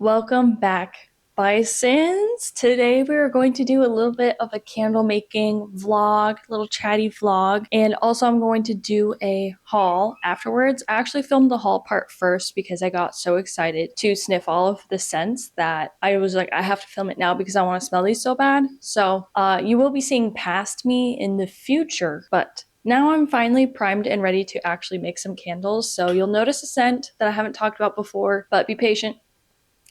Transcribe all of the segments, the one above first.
Welcome back, Bisons. Today we are going to do a little bit of a candle making vlog, little chatty vlog, and also I'm going to do a haul afterwards. I actually filmed the haul part first because I got so excited to sniff all of the scents that I was like, I have to film it now because I want to smell these so bad. So you will be seeing past me in the future, but now I'm finally primed and ready to actually make some candles. So you'll notice a scent that I haven't talked about before, but be patient.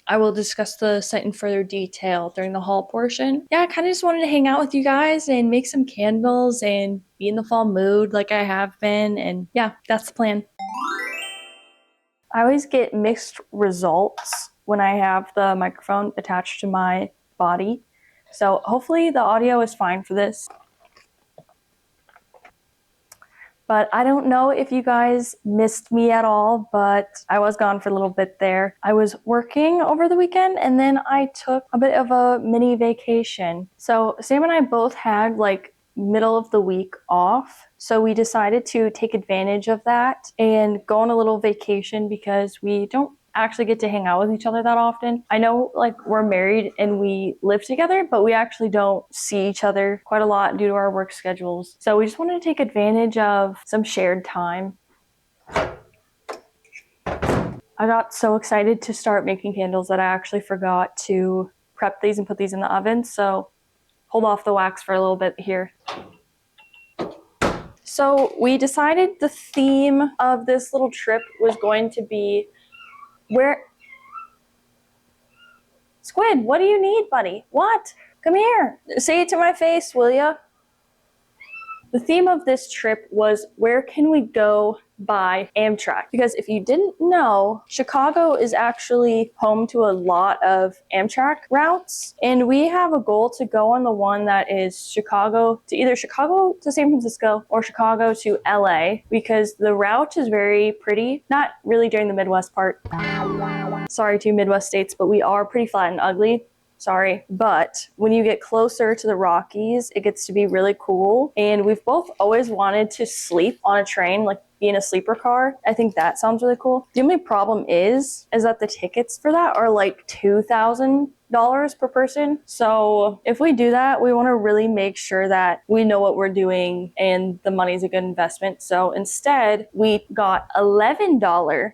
I will discuss the scent in further detail during the haul portion. Yeah, I kind of just wanted to hang out with you guys and make some candles and be in the fall mood like I have been. And yeah, that's the plan. I always get mixed results when I have the microphone attached to my body. So hopefully the audio is fine for this. But I don't know if you guys missed me at all, but I was gone for a little bit there. I was working over the weekend and then I took a bit of a mini vacation. So Sam and I both had like middle of the week off. So we decided to take advantage of that and go on a little vacation because we don't actually get to hang out with each other that often. I know like we're married and we live together, but we actually don't see each other quite a lot due to our work schedules. So we just wanted to take advantage of some shared time. I got so excited to start making candles that I actually forgot to prep these and put these in the oven. So hold off the wax for a little bit here. So we decided the theme of this little trip was going to be where... Squid, what do you need, buddy? What? Come here. Say it to my face, will ya? The theme of this trip was where can we go by Amtrak? Because if you didn't know, Chicago is actually home to a lot of Amtrak routes. And we have a goal to go on the one that is Chicago to either Chicago to San Francisco or Chicago to LA, because the route is very pretty. Not really during the Midwest part. Sorry to Midwest states, but we are pretty flat and ugly. Sorry. But when you get closer to the Rockies, it gets to be really cool. And we've both always wanted to sleep on a train, like be in a sleeper car. I think that sounds really cool. The only problem is that the tickets for that are like $2,000 per person. So if we do that, we want to really make sure that we know what we're doing and the money's a good investment. So instead, we got $11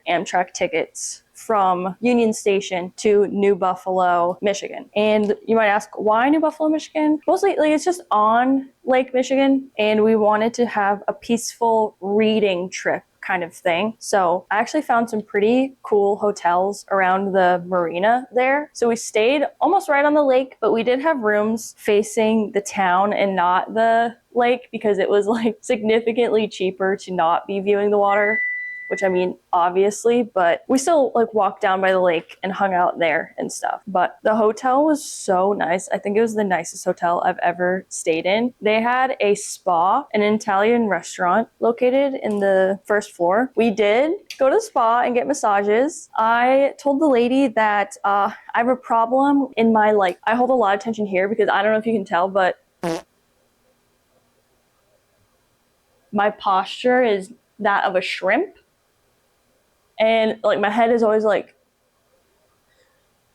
Amtrak tickets from Union Station to New Buffalo, Michigan. And you might ask, why New Buffalo, Michigan? Mostly, like, it's just on Lake Michigan, and we wanted to have a peaceful reading trip kind of thing. So I actually found some pretty cool hotels around the marina there. So we stayed almost right on the lake, but we did have rooms facing the town and not the lake because it was like significantly cheaper to not be viewing the water. Which I mean, obviously, but we still like walked down by the lake and hung out there and stuff. But the hotel was so nice. I think it was the nicest hotel I've ever stayed in. They had a spa, an Italian restaurant located in the first floor. We did go to the spa and get massages. I told the lady that I have a problem in my I hold a lot of tension here because I don't know if you can tell, but my posture is that of a shrimp. And like my head is always like,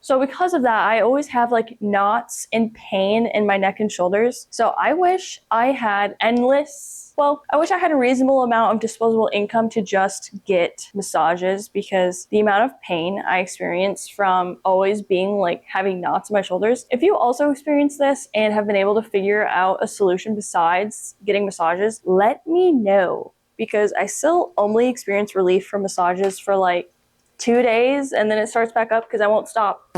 so because of that, I always have like knots and pain in my neck and shoulders. So I wish I had I wish I had a reasonable amount of disposable income to just get massages, because the amount of pain I experience from always being like having knots in my shoulders. If you also experience this and have been able to figure out a solution besides getting massages, let me know. Because I still only experience relief from massages for like 2 days and then it starts back up because I won't stop.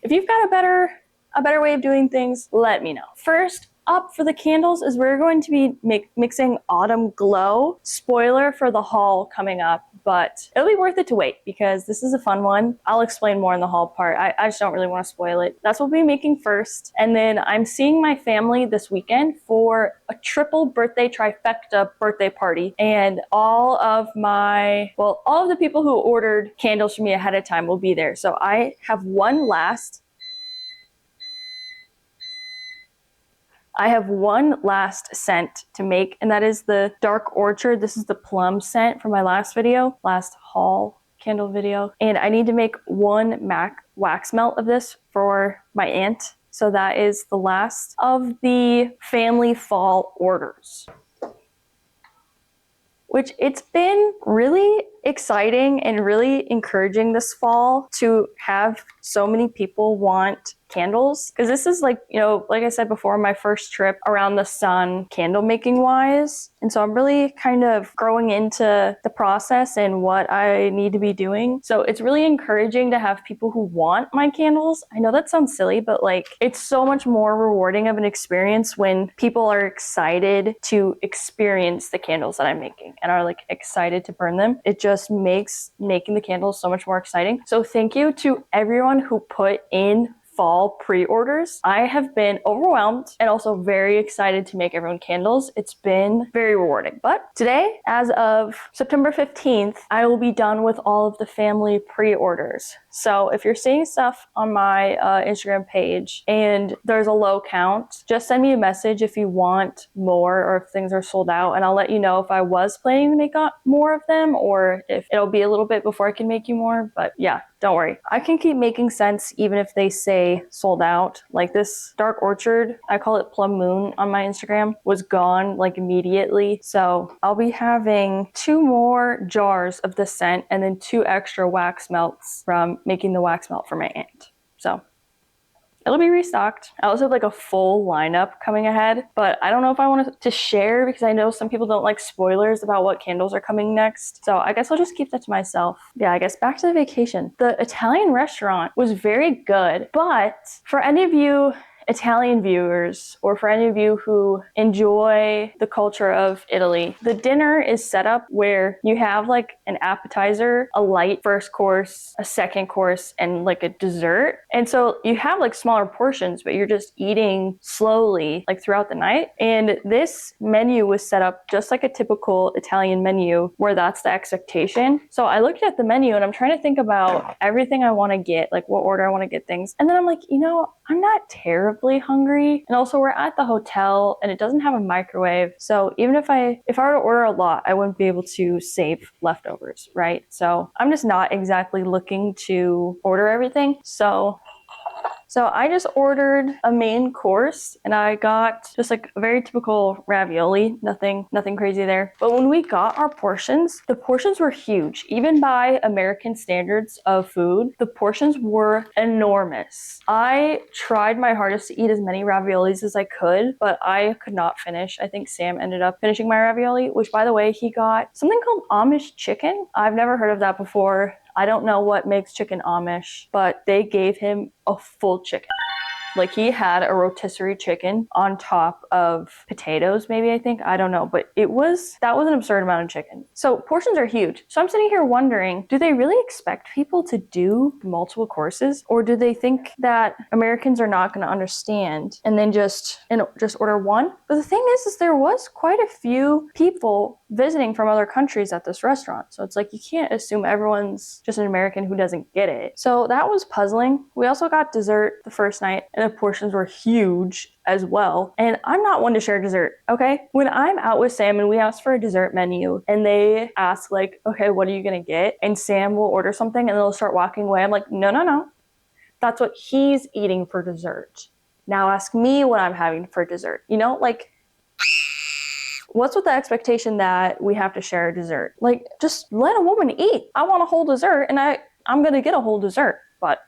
If you've got a better way of doing things, let me know. First up for the candles is we're going to be mixing Autumn Glow. Spoiler for the haul coming up, but it'll be worth it to wait because this is a fun one. I'll explain more in the haul part. I just don't really want to spoil it. That's what we'll be making first. And then I'm seeing my family this weekend for a triple birthday trifecta birthday party. And all of the people who ordered candles from me ahead of time will be there. So I have one last scent to make, and that is the Dark Orchard. This is the plum scent from my last haul candle video, and I need to make one MAC wax melt of this for my aunt. So that is the last of the family fall orders, which it's been really exciting and really encouraging this fall to have so many people want candles, because this is, like, you know, like I said before, my first trip around the sun candle making wise, and so I'm really kind of growing into the process and what I need to be doing. So it's really encouraging to have people who want my candles. I know that sounds silly, but like, it's so much more rewarding of an experience when people are excited to experience the candles that I'm making and are like excited to burn them. It just makes making the candles so much more exciting. So thank you to everyone who put in fall pre-orders. I have been overwhelmed and also very excited to make everyone candles. It's been very rewarding. But today, as of September 15th, I will be done with all of the family pre-orders. So if you're seeing stuff on my Instagram page and there's a low count, just send me a message if you want more or if things are sold out, and I'll let you know if I was planning to make more of them or if it'll be a little bit before I can make you more. But yeah, don't worry. I can keep making sense even if they say sold out. Like this Dark Orchard, I call it Plum Moon on my Instagram, was gone like immediately. So I'll be having 2 more jars of the scent and then 2 extra wax melts from making the wax melt for my aunt. So it'll be restocked. I also have like a full lineup coming ahead, but I don't know if I want to share because I know some people don't like spoilers about what candles are coming next. So I guess I'll just keep that to myself. Yeah, I guess back to the vacation. The Italian restaurant was very good, but for any of you Italian viewers, or for any of you who enjoy the culture of Italy, the dinner is set up where you have like an appetizer, a light first course, a second course, and like a dessert. And so you have like smaller portions, but you're just eating slowly like throughout the night. And this menu was set up just like a typical Italian menu where that's the expectation. So I looked at the menu and I'm trying to think about everything I want to get, like what order I want to get things. And then I'm like, you know, I'm not terribly hungry. And also we're at the hotel and it doesn't have a microwave. So even if I were to order a lot, I wouldn't be able to save leftovers, right? So I'm just not exactly looking to order everything. So I just ordered a main course and I got just like a very typical ravioli, nothing crazy there. But when we got our portions, the portions were huge. Even by American standards of food, the portions were enormous. I tried my hardest to eat as many raviolis as I could, but I could not finish. I think Sam ended up finishing my ravioli, which by the way, he got something called Amish chicken. I've never heard of that before. I don't know what makes chicken Amish, but they gave him a full chicken. Like he had a rotisserie chicken on top of potatoes, maybe, I think. I don't know, but that was an absurd amount of chicken. So portions are huge. So I'm sitting here wondering, do they really expect people to do multiple courses? Or do they think that Americans are not going to understand and then just order one? But the thing is there was quite a few people visiting from other countries at this restaurant. So it's like, you can't assume everyone's just an American who doesn't get it. So that was puzzling. We also got dessert the first night and the portions were huge as well. And I'm not one to share dessert, okay? When I'm out with Sam and we ask for a dessert menu and they ask like, okay, what are you gonna get? And Sam will order something and they'll start walking away. I'm like, no. That's what he's eating for dessert. Now ask me what I'm having for dessert. You know, like, what's with the expectation that we have to share a dessert? Like, just let a woman eat. I want a whole dessert and I'm gonna get a whole dessert. But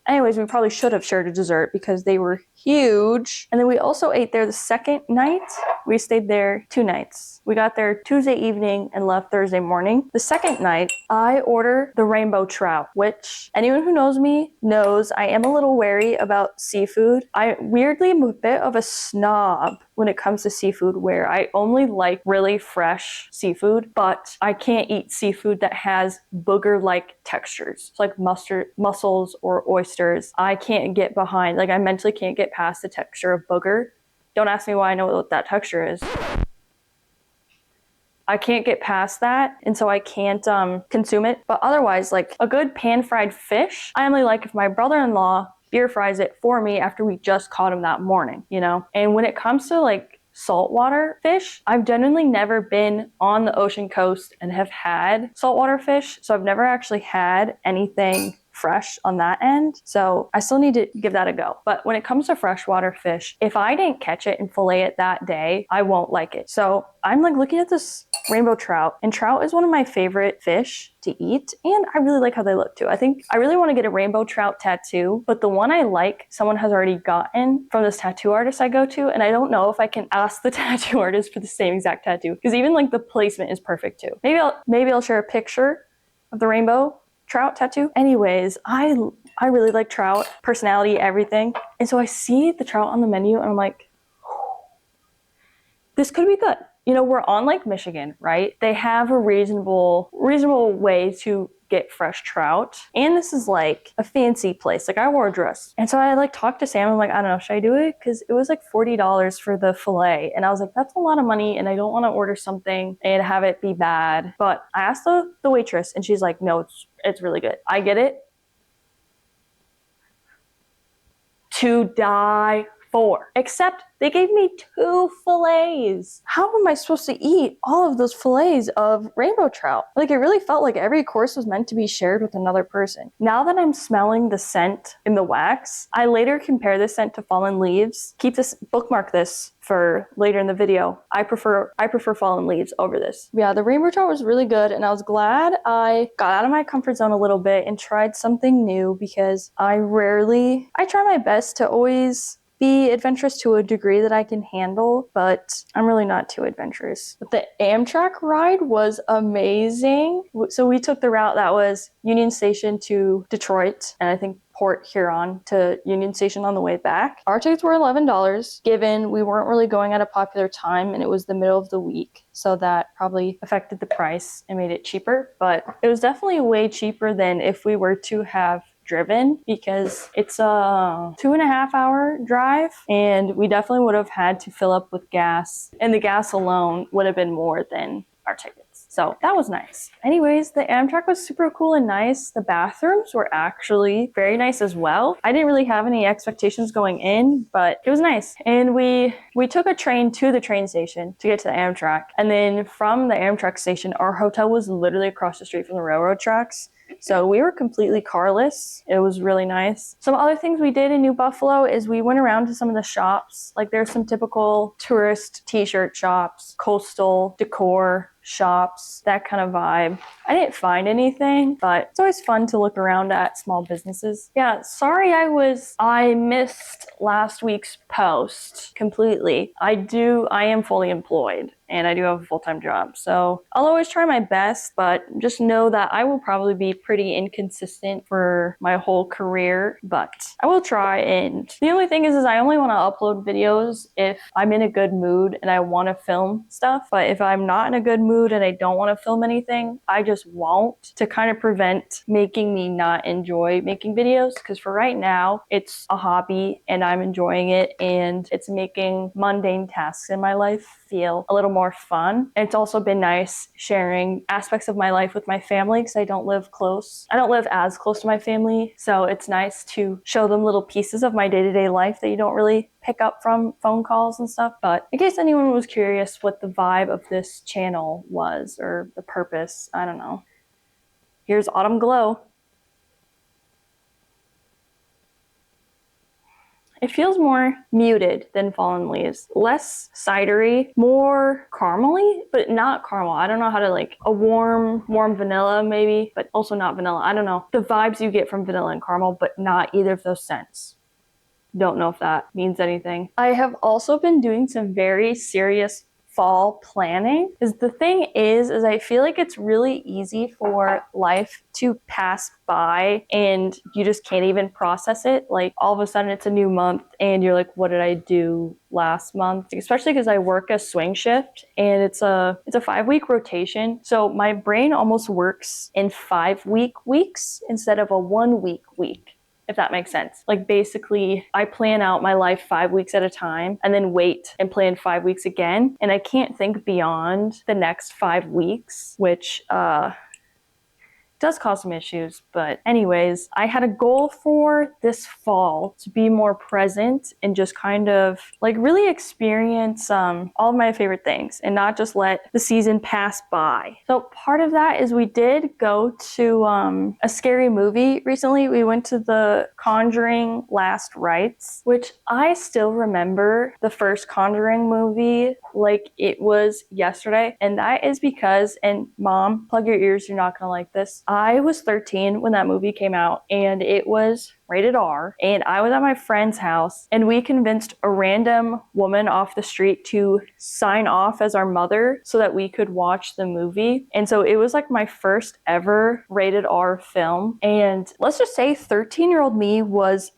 anyways, we probably should have shared a dessert because they were huge. And then we also ate there the second night. We stayed there 2 nights. We got there Tuesday evening and left Thursday morning. The second night, I ordered the rainbow trout, which anyone who knows me knows I am a little wary about seafood. I weirdly am a bit of a snob when it comes to seafood, where I only like really fresh seafood, but I can't eat seafood that has booger-like textures. It's like mussels or oysters. I can't get behind, like I mentally can't get past the texture of booger. Don't ask me why I know what that texture is. I can't get past that, and so I can't consume it. But otherwise, like a good pan-fried fish, I only like if my brother-in-law beer fries it for me after we just caught him that morning, you know? And when it comes to like saltwater fish. I've genuinely never been on the ocean coast and have had saltwater fish, so I've never actually had anything fresh on that end. So I still need to give that a go. But when it comes to freshwater fish, if I didn't catch it and fillet it that day, I won't like it. So I'm like looking at this rainbow trout, and trout is one of my favorite fish to eat, and I really like how they look too. I think I really want to get a rainbow trout tattoo, but the one I like, someone has already gotten from this tattoo artist I go to, and I don't know if I can ask the tattoo artist for the same exact tattoo, because even like the placement is perfect too. Maybe I'll share a picture of the rainbow trout tattoo. Anyways, I really like trout, personality, everything. And so I see the trout on the menu and I'm like, this could be good. You know, we're on Lake Michigan, right? They have a reasonable way to get fresh trout. And this is like a fancy place. Like I wore a dress. And so I like talked to Sam. I'm like, I don't know, should I do it? Because it was like $40 for the fillet. And I was like, that's a lot of money. And I don't want to order something and have it be bad. But I asked the waitress and she's like, no, it's really good. I get it. To die for. Except they gave me 2 fillets. How am I supposed to eat all of those fillets of rainbow trout? Like it really felt like every course was meant to be shared with another person. Now that I'm smelling the scent in the wax, I later compare this scent to fallen leaves. Bookmark this for later in the video. I prefer fallen leaves over this. Yeah, the rainbow trout was really good, and I was glad I got out of my comfort zone a little bit and tried something new, because I try my best to always be adventurous to a degree that I can handle, but I'm really not too adventurous. But the Amtrak ride was amazing. So we took the route that was Union Station to Detroit, and I think Port Huron to Union Station on the way back. Our tickets were $11, given we weren't really going at a popular time and it was the middle of the week. So that probably affected the price and made it cheaper, but it was definitely way cheaper than if we were to have driven, because it's a 2.5 hour drive and we definitely would have had to fill up with gas, and the gas alone would have been more than our tickets. So that was nice. Anyways, the Amtrak was super cool and nice. The bathrooms were actually very nice as well. I didn't really have any expectations going in, but it was nice. And we took a train to the train station to get to the Amtrak. And then from the Amtrak station, our hotel was literally across the street from the railroad tracks. So we were completely carless. It was really nice. Some other things we did in New Buffalo is we went around to some of the shops. Like there's some typical tourist t-shirt shops, coastal decor shops, that kind of vibe. I didn't find anything, but it's always fun to look around at small businesses. Yeah, sorry I missed last week's post completely. I am fully employed and I do have a full-time job. So I'll always try my best, but just know that I will probably be pretty inconsistent for my whole career, but I will try. And the only thing is I only want to upload videos if I'm in a good mood and I want to film stuff. But if I'm not in a good mood and I don't want to film anything, I just won't, to kind of prevent making me not enjoy making videos. Because for right now, it's a hobby and I'm enjoying it, and it's making mundane tasks in my life feel a little more fun. And it's also been nice sharing aspects of my life with my family, because I don't live as close to my family. So it's nice to show them little pieces of my day-to-day life that you don't really pick up from phone calls and stuff. But in case anyone was curious what the vibe of this channel was, or the purpose, I don't know. Here's Autumn Glow. It feels more muted than Fallen Leaves. Less cidery, more caramely, but not caramel. I don't know how to, like, a warm vanilla maybe, but also not vanilla. I don't know. The vibes you get from vanilla and caramel, but not either of those scents. Don't know if that means anything. I have also been doing some very serious fall planning, because the thing is I feel like it's really easy for life to pass by and you just can't even process it. Like all of a sudden it's a new month and you're like, what did I do last month? Especially because I work a swing shift and it's a 5-week rotation. So my brain almost works in 5-week weeks instead of a 1-week week, if that makes sense. Like basically I plan out my life 5 weeks at a time and then wait and plan 5 weeks again. And I can't think beyond the next 5 weeks, which does cause some issues. But anyways, I had a goal for this fall to be more present and just kind of like really experience all of my favorite things and not just let the season pass by. So part of that is we did go to a scary movie recently. We went to the Conjuring Last Rites, which I still remember the first Conjuring movie like it was yesterday. And that is because, and mom, plug your ears, you're not gonna like this. I was 13 when that movie came out and it was rated R, and I was at my friend's house and we convinced a random woman off the street to sign off as our mother so that we could watch the movie. And so it was like my first ever rated R film, and let's just say 13-year-old me was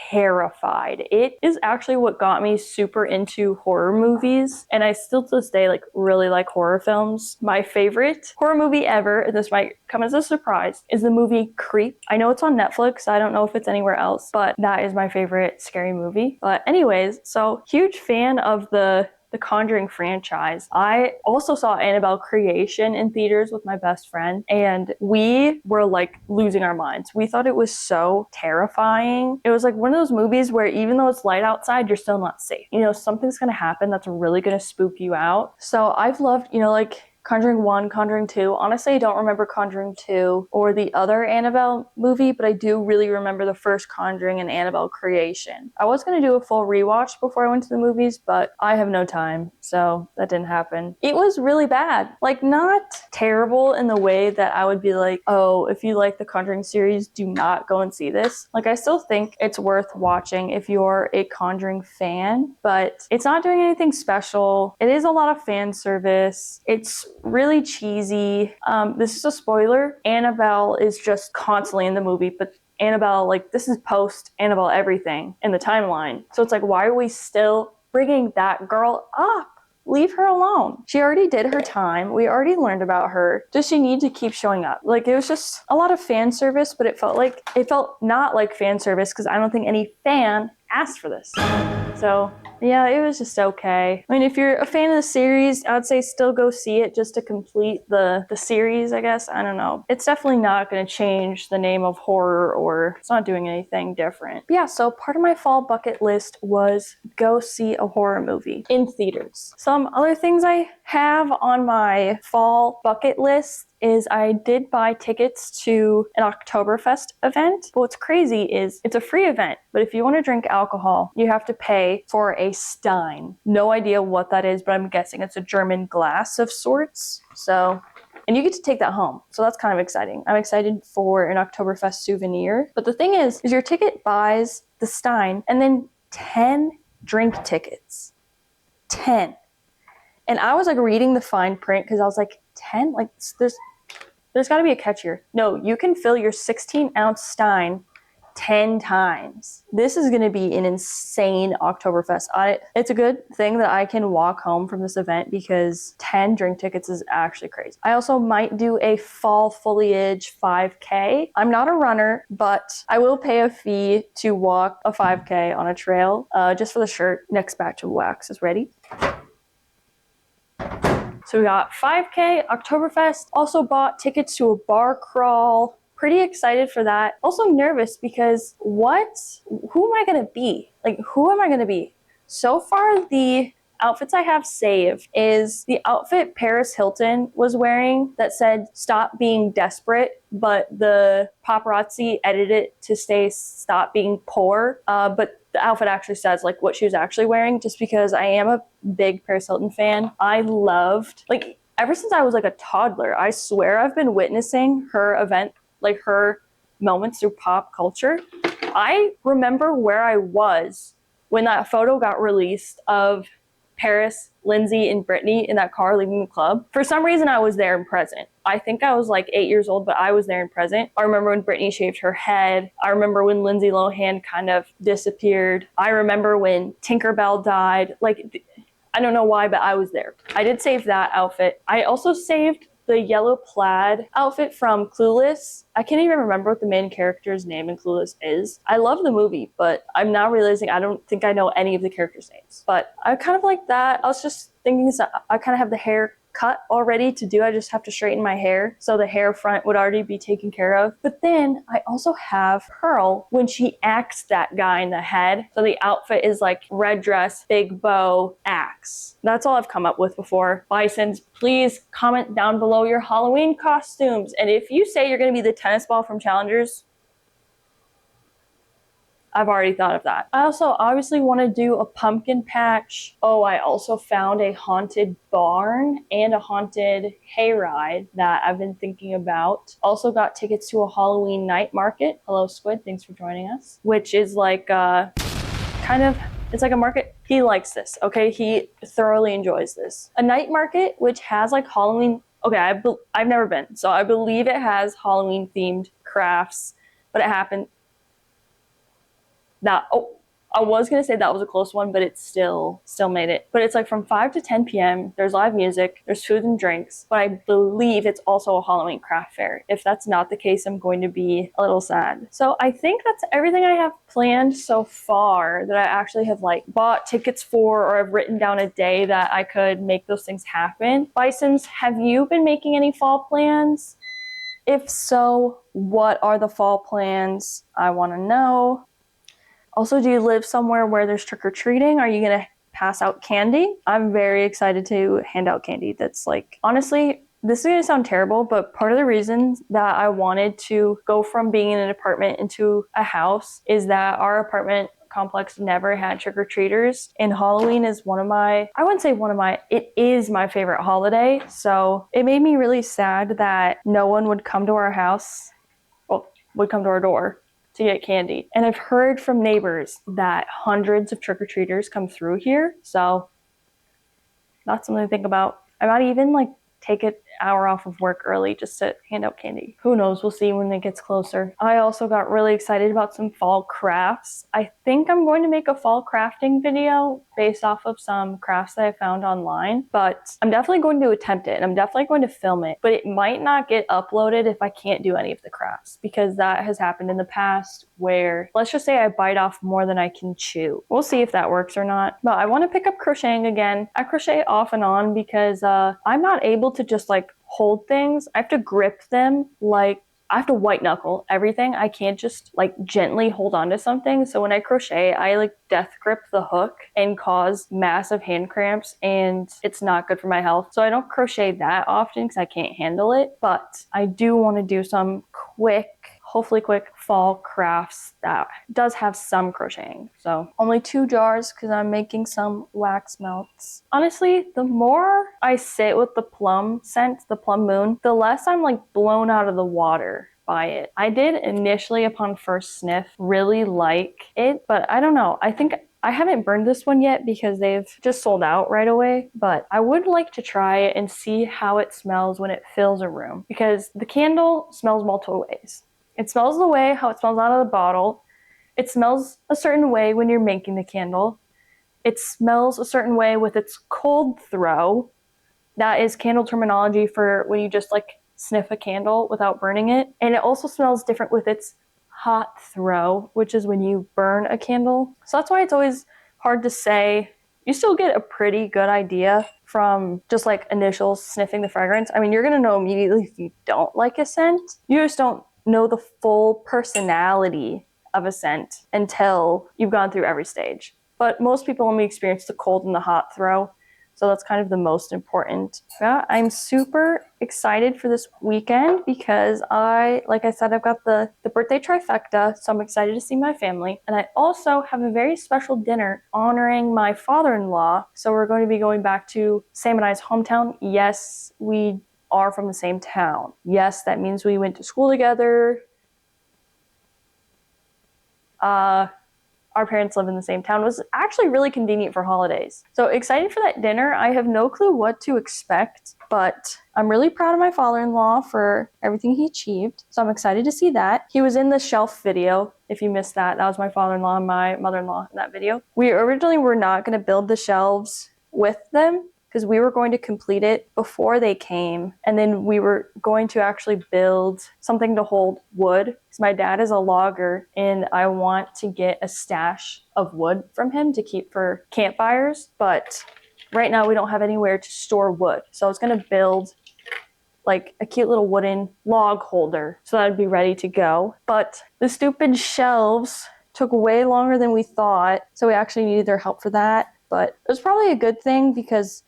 terrified. It is actually what got me super into horror movies, and I still to this day like really like horror films. My favorite horror movie ever, and this might come as a surprise, is the movie Creep. I know it's on Netflix. I don't know if it's anywhere else, but that is my favorite scary movie. But anyways, so huge fan of the Conjuring franchise. I also saw Annabelle Creation in theaters with my best friend, and we were like losing our minds. We thought it was so terrifying. It was like one of those movies where even though it's light outside, you're still not safe. You know, something's gonna happen that's really gonna spook you out. So I've loved, you know, like Conjuring 1, Conjuring 2. Honestly, I don't remember Conjuring 2 or the other Annabelle movie, but I do really remember the first Conjuring and Annabelle Creation. I was going to do a full rewatch before I went to the movies, but I have no time, so that didn't happen. It was really bad. Like, not terrible in the way that I would be like, oh, if you like the Conjuring series, do not go and see this. Like, I still think it's worth watching if you're a Conjuring fan, but it's not doing anything special. It is a lot of fan service. It's really cheesy. This is a spoiler. Annabelle is just constantly in the movie, but Annabelle, like, this is post Annabelle everything in the timeline. So it's like, why are we still bringing that girl up? Leave her alone. She already did her time. We already learned about her. Does she need to keep showing up? Like, it was just a lot of fan service, but it felt not like fan service because I don't think any fan asked for this. So yeah, it was just okay. I mean, if you're a fan of the series, I would say still go see it just to complete the series, I guess. I don't know. It's definitely not going to change the name of horror, or it's not doing anything different. But yeah, so part of my fall bucket list was go see a horror movie in theaters. Some other things I have on my fall bucket list is I did buy tickets to an Oktoberfest event. But what's crazy is it's a free event, but if you want to drink alcohol, you have to pay for a Stein. No idea what that is, but I'm guessing it's a German glass of sorts. So, and you get to take that home. So that's kind of exciting. I'm excited for an Oktoberfest souvenir. But the thing is your ticket buys the Stein and then 10 drink tickets. 10. And I was like reading the fine print because I was like, 10? Like, there's got to be a catch here. No, you can fill your 16-ounce Stein 10 times. This is going to be an insane Oktoberfest. It's a good thing that I can walk home from this event because 10 drink tickets is actually crazy. I also might do a fall foliage 5K. I'm not a runner, but I will pay a fee to walk a 5K on a trail just for the shirt. Next batch of wax is ready. So we got 5K, Oktoberfest, also bought tickets to a bar crawl. Pretty excited for that. Also nervous because who am I going to be? Like, who am I going to be? So far, the outfits I have saved is the outfit Paris Hilton was wearing that said, "Stop being desperate," but the paparazzi edited it to say, "Stop being poor." But the outfit actually says like what she was actually wearing, just because I am a big Paris Hilton fan. I loved, like, ever since I was like a toddler, I swear I've been witnessing her event, like her moments through pop culture. I remember where I was when that photo got released of Paris, Lindsay, and Brittany in that car leaving the club. For some reason, I was there and present. I think I was like 8 years old, but I was there and present. I remember when Brittany shaved her head. I remember when Lindsay Lohan kind of disappeared. I remember when Tinkerbell died. Like, I don't know why, but I was there. I did save that outfit. I also saved the yellow plaid outfit from Clueless. I can't even remember what the main character's name in Clueless is. I love the movie, but I'm now realizing I don't think I know any of the characters' names. But I kind of like that. I was just thinking, so I kind of have the hair cut already to do. I just have to straighten my hair. So the hair front would already be taken care of. But then I also have Pearl when she acts that guy in the head. So the outfit is like red dress, big bow, axe. That's all I've come up with before. Bisons, please comment down below your Halloween costumes. And if you say you're going to be the tennis ball from Challengers, I've already thought of that. I also obviously want to do a pumpkin patch. Oh, I also found a haunted barn and a haunted hayride that I've been thinking about. Also got tickets to a Halloween night market. Hello, Squid. Thanks for joining us. Which is like it's like a market. He likes this, okay? He thoroughly enjoys this. A night market which has like Halloween. Okay, I've never been, so I believe it has Halloween themed crafts, but it happened. I was gonna say that was a close one, but it still made it. But it's like from 5 to 10 p.m. There's live music, there's food and drinks, but I believe it's also a Halloween craft fair. If that's not the case, I'm going to be a little sad. So I think that's everything I have planned so far that I actually have like bought tickets for, or I've written down a day that I could make those things happen. Bisons, have you been making any fall plans? If so, what are the fall plans? I want to know. Also, do you live somewhere where there's trick-or-treating? Are you going to pass out candy? I'm very excited to hand out candy. That's like, honestly, this is going to sound terrible, but part of the reason that I wanted to go from being in an apartment into a house is that our apartment complex never had trick-or-treaters, and Halloween is it is my favorite holiday. So it made me really sad that no one would come to our house, would come to our door to get candy. And I've heard from neighbors that hundreds of trick-or-treaters come through here. So that's something to think about. I might even like take an hour off of work early just to hand out candy. Who knows? We'll see when it gets closer. I also got really excited about some fall crafts. I think I'm going to make a fall crafting video based off of some crafts that I found online, but I'm definitely going to attempt it and I'm definitely going to film it, but it might not get uploaded if I can't do any of the crafts, because that has happened in the past where, let's just say I bite off more than I can chew. We'll see if that works or not. But I want to pick up crocheting again. I crochet off and on because I'm not able to just like hold things. I have to grip them, like I have to white knuckle everything. I can't just like gently hold on to something. So when I crochet, I like death grip the hook and cause massive hand cramps, and it's not good for my health. So I don't crochet that often because I can't handle it, but I do want to do some hopefully quick fall crafts that does have some crocheting. So only 2 jars because I'm making some wax melts. Honestly, the more I sit with the plum scent, the plum moon, the less I'm like blown out of the water by it. I did initially, upon first sniff, really like it, but I don't know. I think I haven't burned this one yet because they've just sold out right away, but I would like to try it and see how it smells when it fills a room, because the candle smells multiple ways. It smells the way how it smells out of the bottle. It smells a certain way when you're making the candle. It smells a certain way with its cold throw. That is candle terminology for when you just like sniff a candle without burning it. And it also smells different with its hot throw, which is when you burn a candle. So that's why it's always hard to say. You still get a pretty good idea from just like initial sniffing the fragrance. I mean, you're gonna know immediately if you don't like a scent. You just don't know the full personality of a scent until you've gone through every stage. But most people only experience the cold and the hot throw. So that's kind of the most important. Yeah, I'm super excited for this weekend because like I said, I've got the birthday trifecta, so I'm excited to see my family. And I also have a very special dinner honoring my father-in-law. So we're going to be going back to Sam and I's hometown. Yes, we are from the same town. Yes, that means we went to school together. Our parents live in the same town. It was actually really convenient for holidays. So excited for that dinner. I have no clue what to expect, but I'm really proud of my father-in-law for everything he achieved. So I'm excited to see that. He was in the shelf video. If you missed that, that was my father-in-law and my mother-in-law in that video. We originally were not going to build the shelves with them because we were going to complete it before they came. And then we were going to actually build something to hold wood. Because my dad is a logger and I want to get a stash of wood from him to keep for campfires. But right now we don't have anywhere to store wood. So I was gonna build like a cute little wooden log holder so that would be ready to go. But the stupid shelves took way longer than we thought, so we actually needed their help for that. But it was probably a good thing because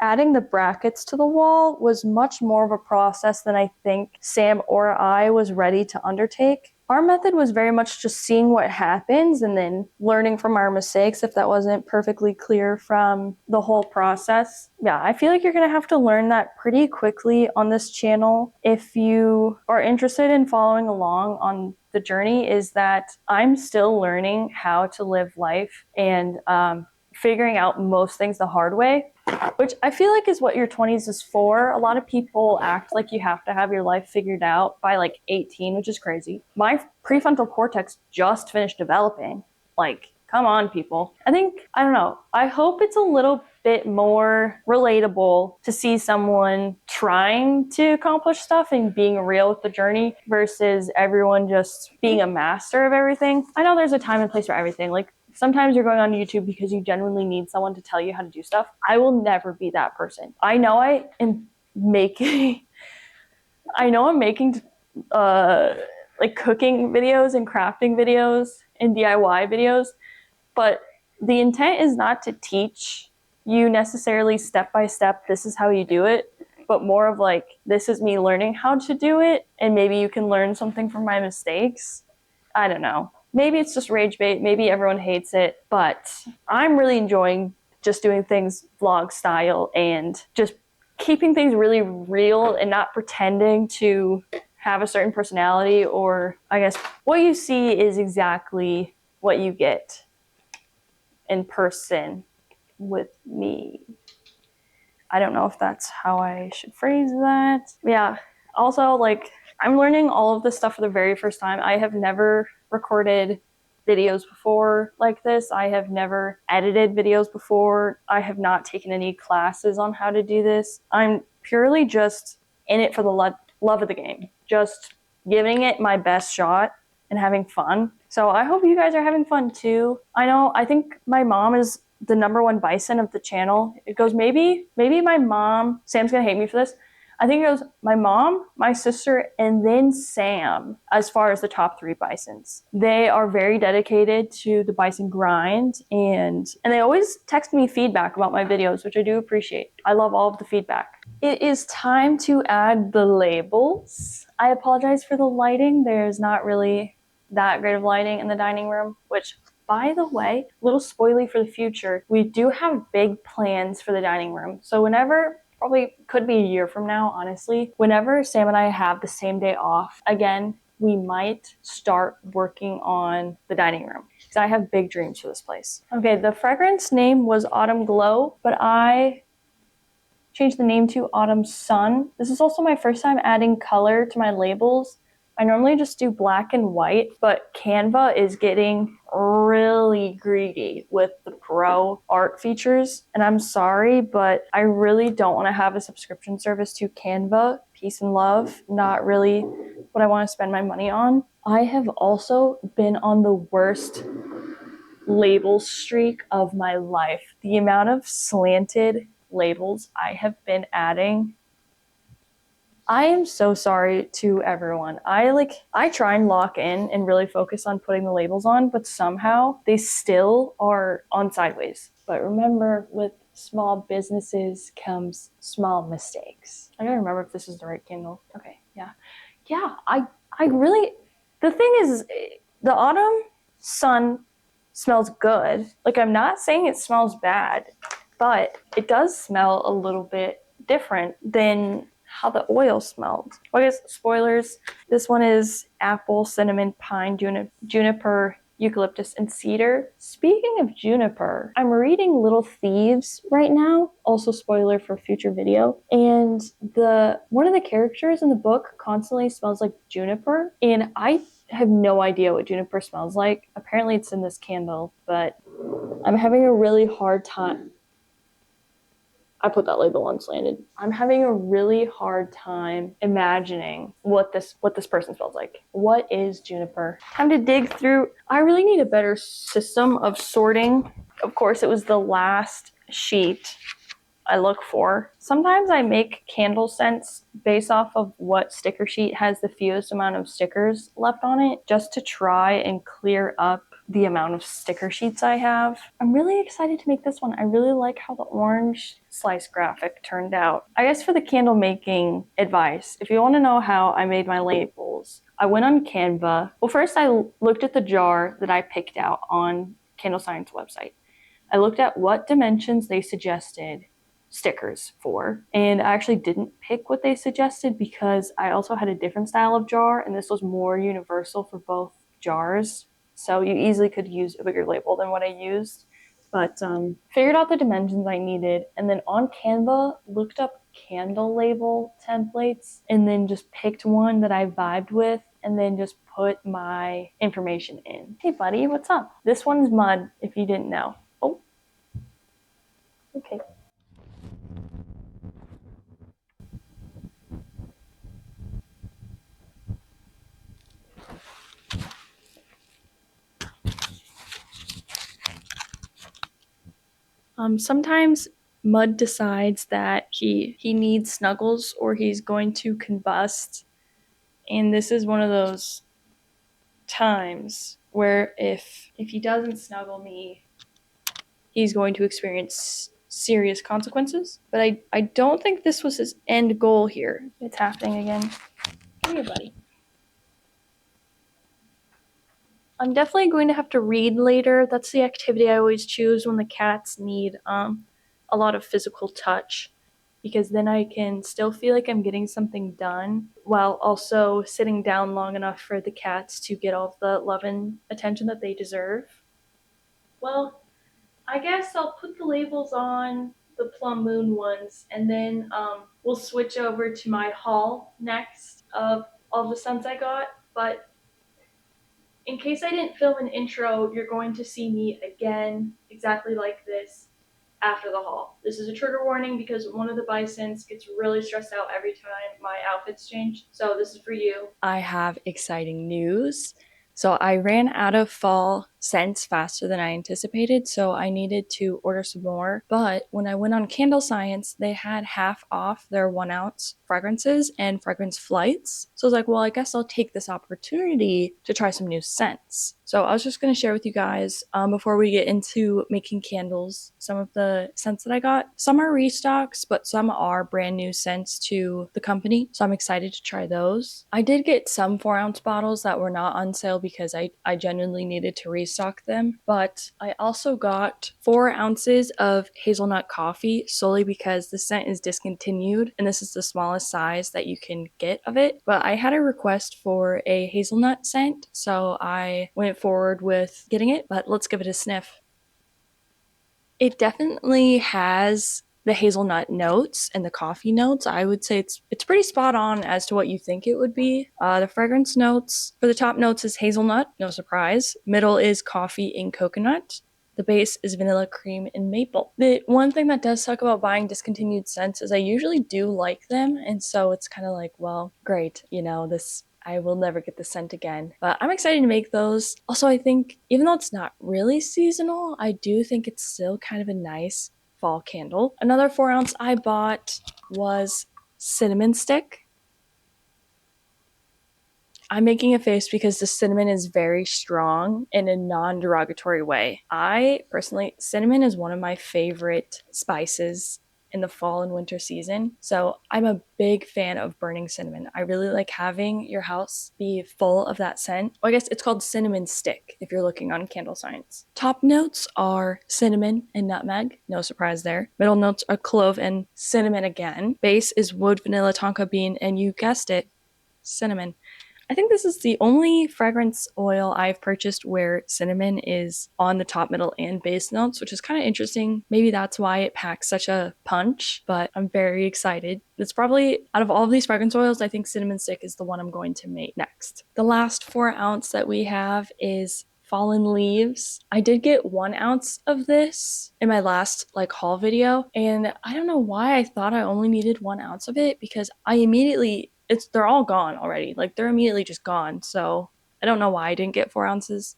adding the brackets to the wall was much more of a process than I think Sam or I was ready to undertake. Our method was very much just seeing what happens and then learning from our mistakes if that wasn't perfectly clear from the whole process. Yeah, I feel like you're going to have to learn that pretty quickly on this channel if you are interested in following along on the journey, is that I'm still learning how to live life and figuring out most things the hard way, which I feel like is what your 20s is for. A lot of people act like you have to have your life figured out by like 18, which is crazy. My prefrontal cortex just finished developing. Like, come on, people. I don't know. I hope it's a little bit more relatable to see someone trying to accomplish stuff and being real with the journey versus everyone just being a master of everything. I know there's a time and place for everything. Like, sometimes you're going on YouTube because you genuinely need someone to tell you how to do stuff. I will never be that person. I know I'm making like cooking videos and crafting videos and DIY videos, but the intent is not to teach you necessarily step by step, this is how you do it, but more of like, this is me learning how to do it, and maybe you can learn something from my mistakes. I don't know. Maybe it's just rage bait, maybe everyone hates it, but I'm really enjoying just doing things vlog style and just keeping things really real and not pretending to have a certain personality, or I guess what you see is exactly what you get in person with me. I don't know if that's how I should phrase that. Yeah. Also, like, I'm learning all of this stuff for the very first time. I have never recorded videos before like this. I have never edited videos before. I have not taken any classes on how to do this. I'm purely just in it for the love of the game. Just giving it my best shot and having fun. So I hope you guys are having fun too. I think my mom is the number one bison of the channel. It goes maybe my mom, Sam's gonna hate me for this. I think it goes my mom, my sister, and then Sam as far as the top 3 bisons. They are very dedicated to the bison grind, and they always text me feedback about my videos, which I do appreciate. I love all of the feedback. It is time to add the labels. I apologize for the lighting. There's not really that great of lighting in the dining room, which, by the way, a little spoily for the future, we do have big plans for the dining room. So whenever, probably could be a year from now, honestly, whenever Sam and I have the same day off again, we might start working on the dining room because I have big dreams for this place. Okay, the fragrance name was Autumn Glow, but I changed the name to Autumn Sun. This is also my first time adding color to my labels. I normally just do black and white, but Canva is getting really greedy with the pro art features. And I'm sorry, but I really don't want to have a subscription service to Canva. Peace and love. Not really what I want to spend my money on. I have also been on the worst label streak of my life. The amount of slanted labels I have been adding, I am so sorry to everyone. I try and lock in and really focus on putting the labels on, but somehow they still are on sideways. But remember, with small businesses comes small mistakes. I gotta remember if this is the right candle. Okay, yeah. Yeah, I really, the thing is, the Autumn Sun smells good. Like, I'm not saying it smells bad, but it does smell a little bit different than how the oil smelled. Well, I guess spoilers. This one is apple, cinnamon, pine, juniper, eucalyptus, and cedar. Speaking of juniper, I'm reading Little Thieves right now. Also spoiler for future video. And one of the characters in the book constantly smells like juniper. And I have no idea what juniper smells like. Apparently it's in this candle, but I'm having a really hard time. I put that label on slanted. I'm having a really hard time imagining what this person smells like. What is juniper? Time to dig through. I really need a better system of sorting. Of course, it was the last sheet I look for. Sometimes I make candle scents based off of what sticker sheet has the fewest amount of stickers left on it, just to try and clear up the amount of sticker sheets I have. I'm really excited to make this one. I really like how the orange slice graphic turned out. I guess for the candle making advice, if you want to know how I made my labels, I went on Canva. Well, first I looked at the jar that I picked out on Candle Science website. I looked at what dimensions they suggested stickers for, and I actually didn't pick what they suggested because I also had a different style of jar, and this was more universal for both jars, so you easily could use a bigger label than what I used. But figured out the dimensions I needed, and then on Canva looked up candle label templates, and then just picked one that I vibed with, and then just put my information in. Hey buddy, what's up? This one's mud, if you didn't know. Oh, okay. Sometimes Mud decides that he needs snuggles or he's going to combust, and this is one of those times where if he doesn't snuggle me, he's going to experience serious consequences. But I don't think this was his end goal here. It's happening again. Come here, buddy. I'm definitely going to have to read later. That's the activity I always choose when the cats need a lot of physical touch, because then I can still feel like I'm getting something done while also sitting down long enough for the cats to get all of the love and attention that they deserve. Well, I guess I'll put the labels on the Plum Moon ones, and then we'll switch over to my haul next of all the scents I got. But in case I didn't film an intro, you're going to see me again exactly like this after the haul. This is a trigger warning because one of the bisons gets really stressed out every time my outfits change. So this is for you. I have exciting news. So I ran out of fall scents faster than I anticipated, so I needed to order some more. But when I went on Candle Science, they had half off their 1 ounce fragrances and fragrance flights. So I was like, well, I guess I'll take this opportunity to try some new scents. So I was just going to share with you guys before we get into making candles some of the scents that I got. Some are restocks, but some are brand new scents to the company. So I'm excited to try those. I did get some 4 ounce bottles that were not on sale because I genuinely needed to restock them. But I also got 4 ounces of hazelnut coffee solely because the scent is discontinued and this is the smallest size that you can get of it. But I had a request for a hazelnut scent, so I went forward with getting it. But let's give it a sniff. It definitely has the hazelnut notes and the coffee notes. I would say it's pretty spot on as to what you think it would be. The fragrance notes, for the top notes is hazelnut, no surprise. Middle is coffee and coconut. The base is vanilla cream and maple. The one thing that does suck about buying discontinued scents is I usually do like them, and so it's kind of like, well, great, this I will never get the scent again. But I'm excited to make those. Also, I think even though it's not really seasonal, I do think it's still kind of a nice fall candle. Another 4 ounce I bought was cinnamon stick. I'm making a face because the cinnamon is very strong in a non-derogatory way. Cinnamon is one of my favorite spices in the fall and winter season. So I'm a big fan of burning cinnamon. I really like having your house be full of that scent. Well, I guess it's called cinnamon stick if you're looking on Candle Science. Top notes are cinnamon and nutmeg. No surprise there. Middle notes are clove and cinnamon again. Base is wood, vanilla, tonka bean, and you guessed it, cinnamon. I think this is the only fragrance oil I've purchased where cinnamon is on the top, middle, and base notes, which is kind of interesting. Maybe that's why it packs such a punch, but I'm very excited. It's probably, out of all of these fragrance oils, I think cinnamon stick is the one I'm going to make next. The last 4 ounce that we have is Fallen Leaves. I did get 1 ounce of this in my last haul video, and I don't know why I thought I only needed 1 ounce of it because they're all gone already. They're immediately just gone. So I don't know why I didn't get 4 ounces.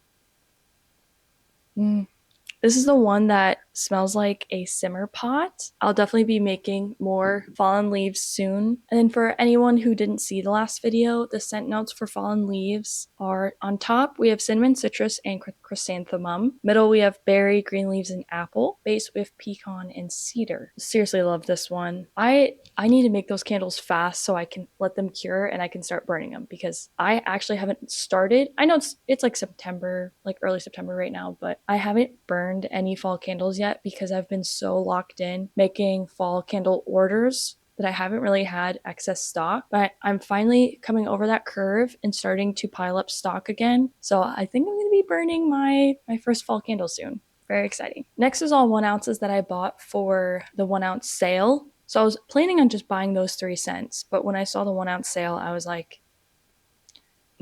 This is the one that smells like a simmer pot. I'll definitely be making more fallen leaves soon. And then for anyone who didn't see the last video, the scent notes for fallen leaves are on top, we have cinnamon, citrus, and chrysanthemum. Middle, we have berry, green leaves, and apple. Base, we have pecan and cedar. Seriously love this one. I need to make those candles fast so I can let them cure and I can start burning them, because I actually haven't started. I know it's like September, like early September right now, but I haven't burned any fall candles yet because I've been so locked in making fall candle orders that I haven't really had excess stock. But I'm finally coming over that curve and starting to pile up stock again. So I think I'm going to be burning my first fall candle soon. Very exciting. Next is all 1 ounces that I bought for the 1 ounce sale. So I was planning on just buying those 3 cents, but when I saw the 1 ounce sale, I was like,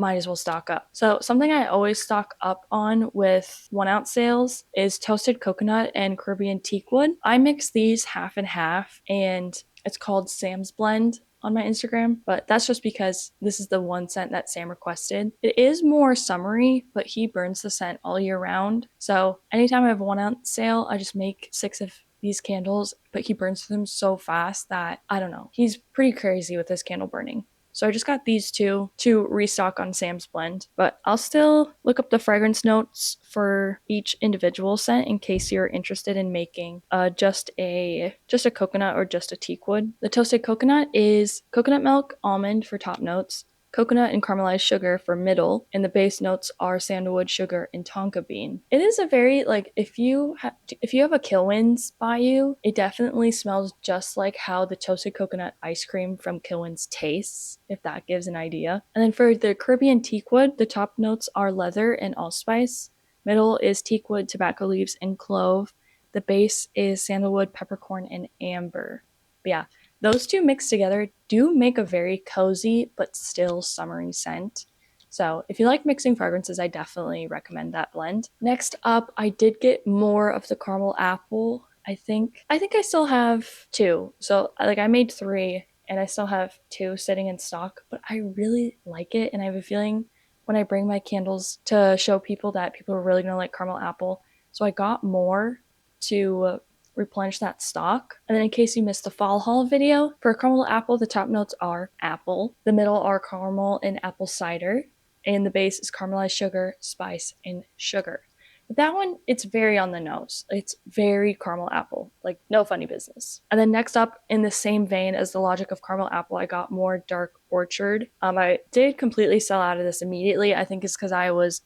might as well stock up. So something I always stock up on with 1 ounce sales is toasted coconut and Caribbean teakwood. I mix these half and half, and it's called Sam's Blend on my Instagram, but that's just because this is the 1 scent that Sam requested. It is more summery, but he burns the scent all year round. So anytime I have a 1 ounce sale, I just make 6 of these candles, but he burns them so fast that, I don't know, he's pretty crazy with his candle burning. So I just got these two to restock on Sam's Blend, but I'll still look up the fragrance notes for each individual scent in case you're interested in making just a coconut or just a teakwood. The toasted coconut is coconut milk, almond for top notes, coconut and caramelized sugar for middle, and the base notes are sandalwood, sugar, and tonka bean. It is a very, like, if you have a Kilwins by you, it definitely smells just like how the toasted coconut ice cream from Kilwins tastes, if that gives an idea. And then for the Caribbean teakwood, the top notes are leather and allspice. Middle is teakwood, tobacco leaves, and clove. The base is sandalwood, peppercorn, and amber. But yeah, those two mixed together do make a very cozy but still summery scent. So if you like mixing fragrances, I definitely recommend that blend. Next up, I did get more of the caramel apple. I think I still have 2. So like I made 3 and I still have 2 sitting in stock, but I really like it, and I have a feeling when I bring my candles to show people that people are really going to like caramel apple. So I got more to replenish that stock. And then in case you missed the fall haul video, for caramel apple, the top notes are apple, the middle are caramel and apple cider, and the base is caramelized sugar, spice, and sugar. But that one, it's very on the nose. It's very caramel apple, like no funny business. And then next up, in the same vein as the logic of caramel apple, I got more dark orchard. I did completely sell out of this immediately. I think it's because I was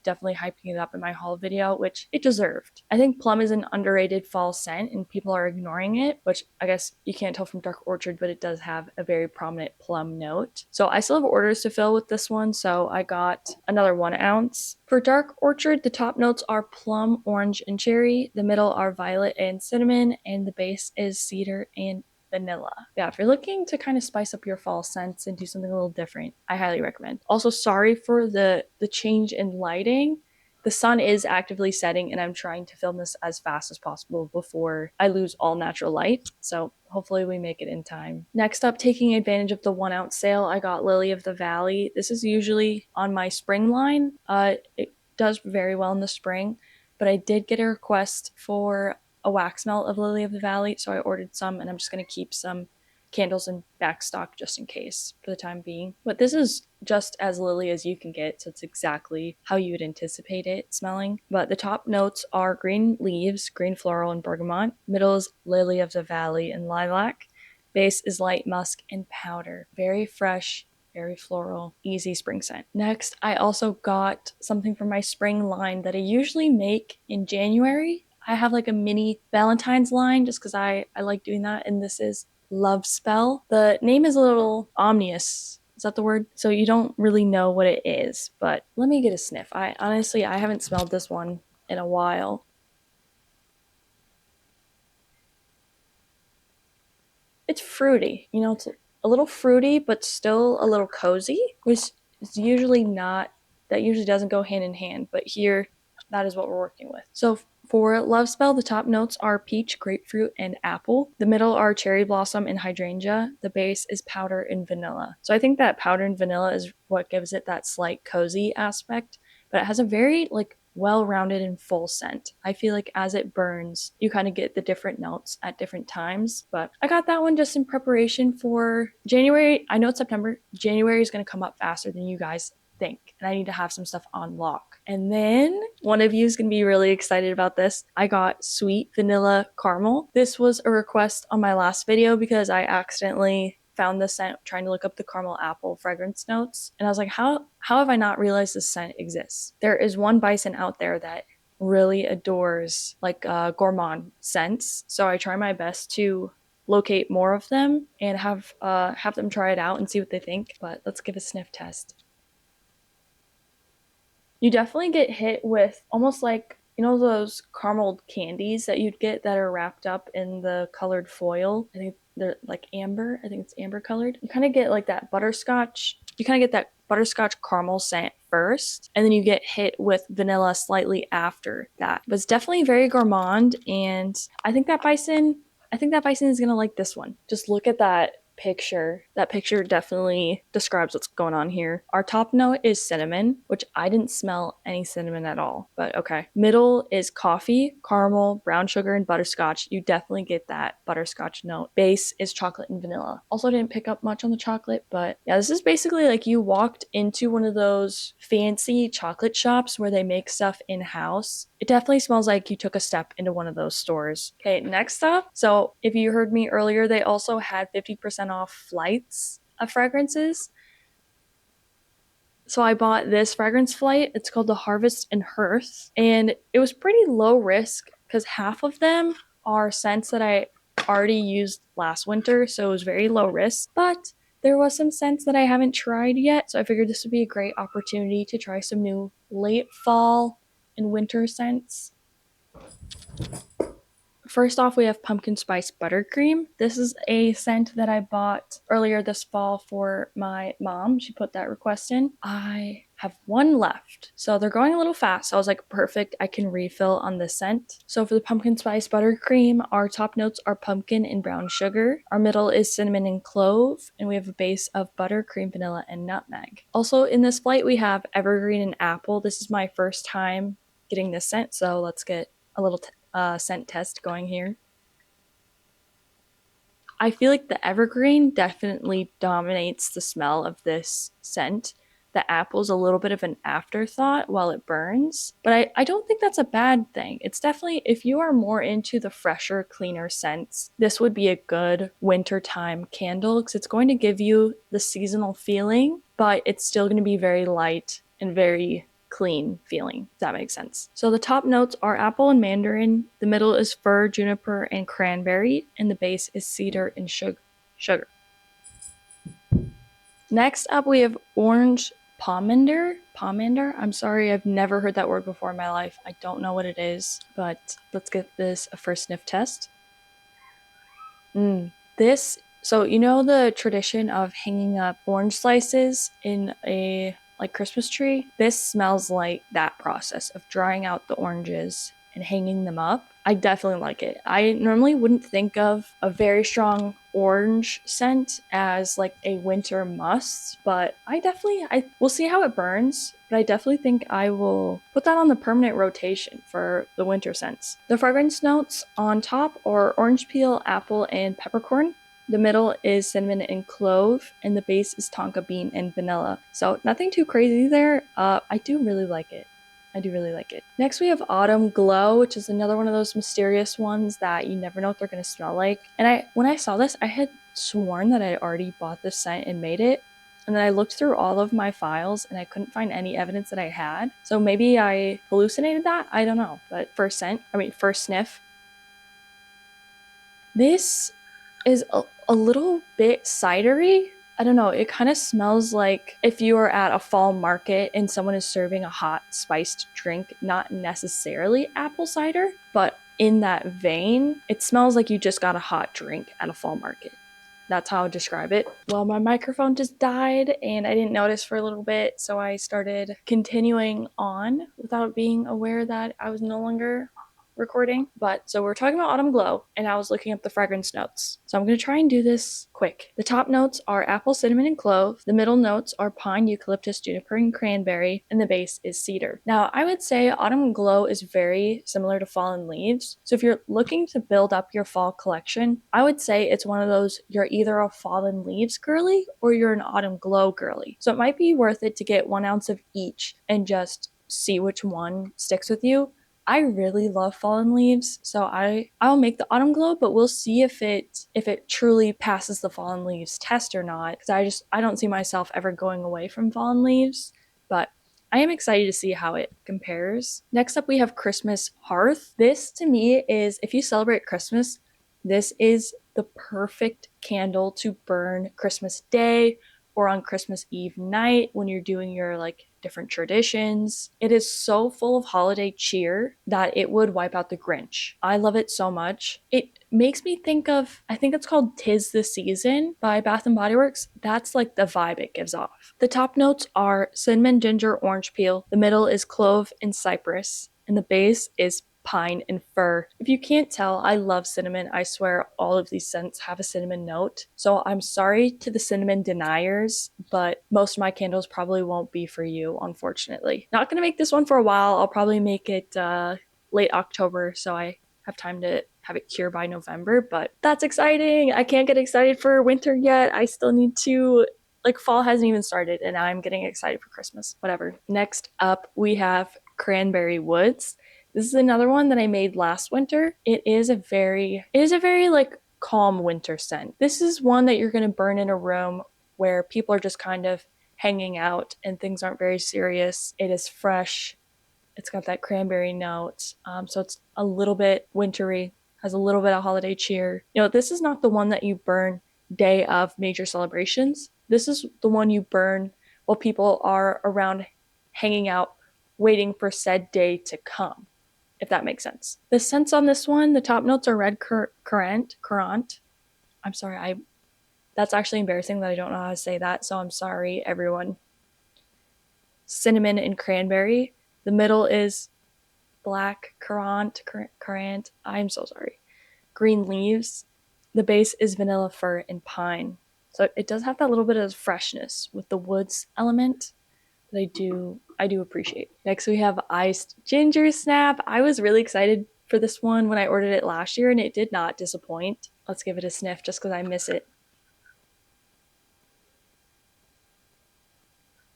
definitely hyping it up in my haul video, which it deserved. I think plum is an underrated fall scent and people are ignoring it, which I guess you can't tell from dark orchard, but it does have a very prominent plum note. So I still have orders to fill with this one, so I got another 1 ounce. For dark orchard, the top notes are plum, orange, and cherry. The middle are violet and cinnamon, and the base is cedar and vanilla. Yeah, if you're looking to kind of spice up your fall scents and do something a little different, I highly recommend. Also, sorry for the change in lighting. The sun is actively setting and I'm trying to film this as fast as possible before I lose all natural light. So hopefully we make it in time. Next up, taking advantage of the 1 ounce sale, I got Lily of the Valley. This is usually on my spring line. It does very well in the spring, but I did get a request for a wax melt of Lily of the Valley, so I ordered some, and I'm just going to keep some candles in back stock just in case for the time being. But this is just as lily as you can get, so it's exactly how you would anticipate it smelling. But the top notes are green leaves, green floral, and bergamot. Middle is lily of the valley and lilac. Base is light musk and powder. Very fresh, very floral, easy spring scent. Next, I also got something from my spring line that I usually make in January. I have like a mini Valentine's line just because I like doing that, and this is Love Spell. The name is a little ominous. Is that the word? So you don't really know what it is, but let me get a sniff. I haven't smelled this one in a while. It's fruity. You know, it's a little fruity, but still a little cozy, which is usually not, that usually doesn't go hand in hand, but here, that is what we're working with. So for Love Spell, the top notes are peach, grapefruit, and apple. The middle are cherry blossom and hydrangea. The base is powder and vanilla. So I think that powder and vanilla is what gives it that slight cozy aspect, but it has a very like well-rounded and full scent. I feel like as it burns, you kind of get the different notes at different times, but I got that one just in preparation for January. I know it's September. January is going to come up faster than you guys think, and I need to have some stuff on lock. And then one of you is going to be really excited about this. I got sweet vanilla caramel. This was a request on my last video because I accidentally found this scent trying to look up the caramel apple fragrance notes, and I was like, how have I not realized this scent exists? There is one bison out there that really adores like gourmand scents, so I try my best to locate more of them and have them try it out and see what they think. But let's give a sniff test. You definitely get hit with almost like, you know, those caramel candies that you'd get that are wrapped up in the colored foil. I think they're like amber. I think it's amber colored. You kind of get like that butterscotch. You kind of get that butterscotch caramel scent first, and then you get hit with vanilla slightly after that. But it's definitely very gourmand, and I think that bison is gonna like this one. Just look at that picture. That picture definitely describes what's going on here. Our top note is cinnamon, which I didn't smell any cinnamon at all, but okay. Middle is coffee, caramel, brown sugar, and butterscotch. You definitely get that butterscotch note. Base is chocolate and vanilla. Also didn't pick up much on the chocolate, but yeah, this is basically like you walked into one of those fancy chocolate shops where they make stuff in-house. It definitely smells like you took a step into one of those stores. Okay, next up. So if you heard me earlier, they also had 50% off flights of fragrances. So I bought this fragrance flight. It's called the Harvest and Hearth, and it was pretty low risk because half of them are scents that I already used last winter, so it was very low risk. But there was some scents that I haven't tried yet, so I figured this would be a great opportunity to try some new late fall and winter scents. First off, we have pumpkin spice buttercream. This is a scent that I bought earlier this fall for my mom. She put that request in. I have one left, so they're going a little fast. So I was like, perfect, I can refill on this scent. So for the pumpkin spice buttercream, our top notes are pumpkin and brown sugar. Our middle is cinnamon and clove, and we have a base of butter, cream, vanilla, and nutmeg. Also in this flight, we have evergreen and apple. This is my first time getting this scent, so let's get a little scent test going here. I feel like the evergreen definitely dominates the smell of this scent. The apple's a little bit of an afterthought while it burns, but I don't think that's a bad thing. It's definitely, if you are more into the fresher, cleaner scents, this would be a good wintertime candle because it's going to give you the seasonal feeling, but it's still going to be very light and very clean feeling, if that makes sense. So the top notes are apple and mandarin, the middle is fir, juniper, and cranberry, and the base is cedar and sugar. Next up, we have orange pomander. I'm sorry, I've never heard that word before in my life. I don't know what it is, but let's get this a first sniff test. So you know the tradition of hanging up orange slices in a like Christmas tree? This smells like that process of drying out the oranges and hanging them up. I definitely like it. I normally wouldn't think of a very strong orange scent as like a winter must, but we'll see how it burns, but I definitely think I will put that on the permanent rotation for the winter scents. The fragrance notes on top are orange peel, apple, and peppercorn. The middle is cinnamon and clove, and the base is tonka bean and vanilla. So nothing too crazy there. I do really like it. Next, we have Autumn Glow, which is another one of those mysterious ones that you never know what they're going to smell like. And when I saw this, I had sworn that I already bought this scent and made it. And then I looked through all of my files and I couldn't find any evidence that I had. So maybe I hallucinated that? I don't know. But first sniff. This is a little bit cidery. I don't know, it kind of smells like if you are at a fall market and someone is serving a hot spiced drink, not necessarily apple cider, but in that vein, it smells like you just got a hot drink at a fall market. That's how I would describe it. Well, my microphone just died and I didn't notice for a little bit, so I started continuing on without being aware that I was no longer recording. But so we're talking about Autumn Glow, and I was looking up the fragrance notes. So I'm going to try and do this quick. The top notes are apple, cinnamon, and clove. The middle notes are pine, eucalyptus, juniper, and cranberry, and the base is cedar. Now, I would say Autumn Glow is very similar to Fallen Leaves. So if you're looking to build up your fall collection, I would say it's one of those, you're either a Fallen Leaves girly or you're an Autumn Glow girly. So it might be worth it to get 1 ounce of each and just see which one sticks with you. I really love Fallen Leaves, so I'll make the Autumn Glow, but we'll see if it truly passes the Fallen Leaves test or not, because I don't see myself ever going away from Fallen Leaves, but I am excited to see how it compares. Next up, we have Christmas Hearth. This to me is, if you celebrate Christmas, this is the perfect candle to burn Christmas Day or on Christmas Eve night when you're doing your like different traditions. It is so full of holiday cheer that it would wipe out the Grinch. I love it so much. It makes me think of, I think it's called 'Tis the Season by Bath and Body Works. That's like the vibe it gives off. The top notes are cinnamon, ginger, orange peel. The middle is clove and cypress, and the base is pine and fir. If you can't tell, I love cinnamon. I swear all of these scents have a cinnamon note. So I'm sorry to the cinnamon deniers, but most of my candles probably won't be for you, unfortunately. Not gonna make this one for a while. I'll probably make it late October, so I have time to have it cure by November, but that's exciting. I can't get excited for winter yet. I still need to, like, fall hasn't even started and I'm getting excited for Christmas. Whatever. Next up, we have Cranberry Woods. This is another one that I made last winter. It is a very like calm winter scent. This is one that you're going to burn in a room where people are just kind of hanging out and things aren't very serious. It is fresh. It's got that cranberry note. So it's a little bit wintry, has a little bit of holiday cheer. You know, this is not the one that you burn day of major celebrations. This is the one you burn while people are around hanging out, waiting for said day to come, if that makes sense. The scents on this one, the top notes are red currant. I'm sorry, that's actually embarrassing that I don't know how to say that, so I'm sorry, everyone. Cinnamon and cranberry. The middle is black currant. I'm so sorry. Green leaves. The base is vanilla fir and pine. So it does have that little bit of freshness with the woods element that I do appreciate. Next we have iced ginger snap. I was really excited for this one when I ordered it last year and it did not disappoint. Let's give it a sniff just because I miss it.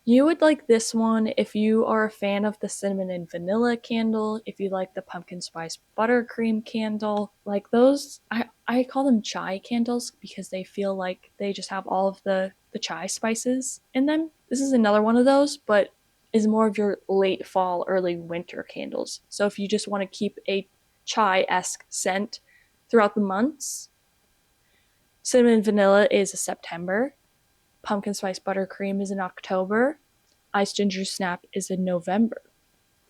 You would like this one if you are a fan of the cinnamon and vanilla candle, if you like the pumpkin spice buttercream candle. Like those, I call them chai candles because they feel like they just have all of the chai spices in them. This is another one of those, but is more of your late fall, early winter candles. So if you just want to keep a chai-esque scent throughout the months, cinnamon and vanilla is a September. Pumpkin spice buttercream is in October. Iced ginger snap is in November.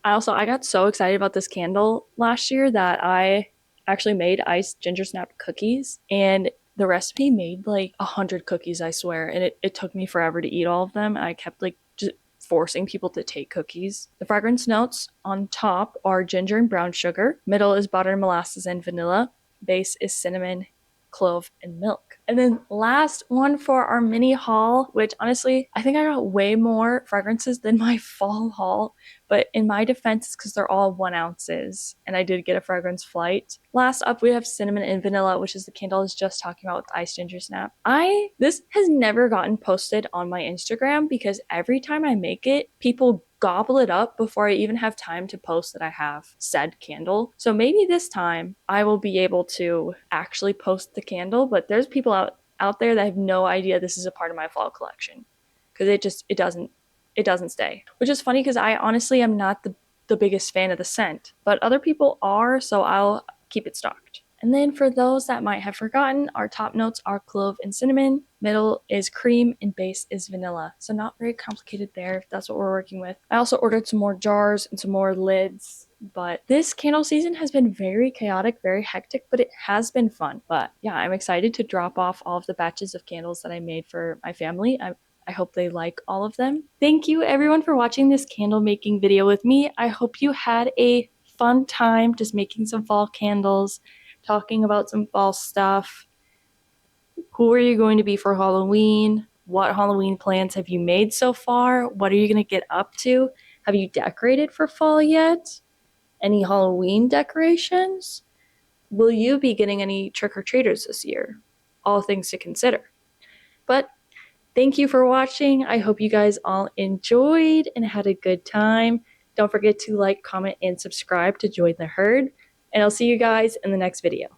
I got so excited about this candle last year that I actually made iced ginger snap cookies, and the recipe made like 100 cookies, I swear, and it took me forever to eat all of them. I kept like just forcing people to take cookies. The fragrance notes on top are ginger and brown sugar. Middle is butter, molasses, and vanilla. Base is cinnamon, clove, and milk. And then last one for our mini haul, which honestly, I think I got way more fragrances than my fall haul, but in my defense, it's because they're all 1 ounces, and I did get a fragrance flight. Last up, we have cinnamon and vanilla, which is the candle I was just talking about with iced ginger snap. This has never gotten posted on my Instagram because every time I make it, people gobble it up before I even have time to post that I have said candle. So maybe this time I will be able to actually post the candle, but there's people out there that have no idea this is a part of my fall collection because it doesn't stay, which is funny because I honestly am not the biggest fan of the scent, but other people are, so I'll keep it stocked. And then for those that might have forgotten, our top notes are clove and cinnamon, middle is cream, and base is vanilla. So not very complicated there if that's what we're working with. I also ordered some more jars and some more lids, but this candle season has been very chaotic, very hectic, but it has been fun. But yeah, I'm excited to drop off all of the batches of candles that I made for my family. I hope they like all of them. Thank you everyone for watching this candle making video with me. I hope you had a fun time just making some fall candles, talking about some fall stuff. Who are you going to be for Halloween? What Halloween plans have you made so far? What are you going to get up to? Have you decorated for fall yet? Any Halloween decorations? Will you be getting any trick-or-treaters this year? All things to consider. But thank you for watching. I hope you guys all enjoyed and had a good time. Don't forget to like, comment, and subscribe to join the herd. And I'll see you guys in the next video.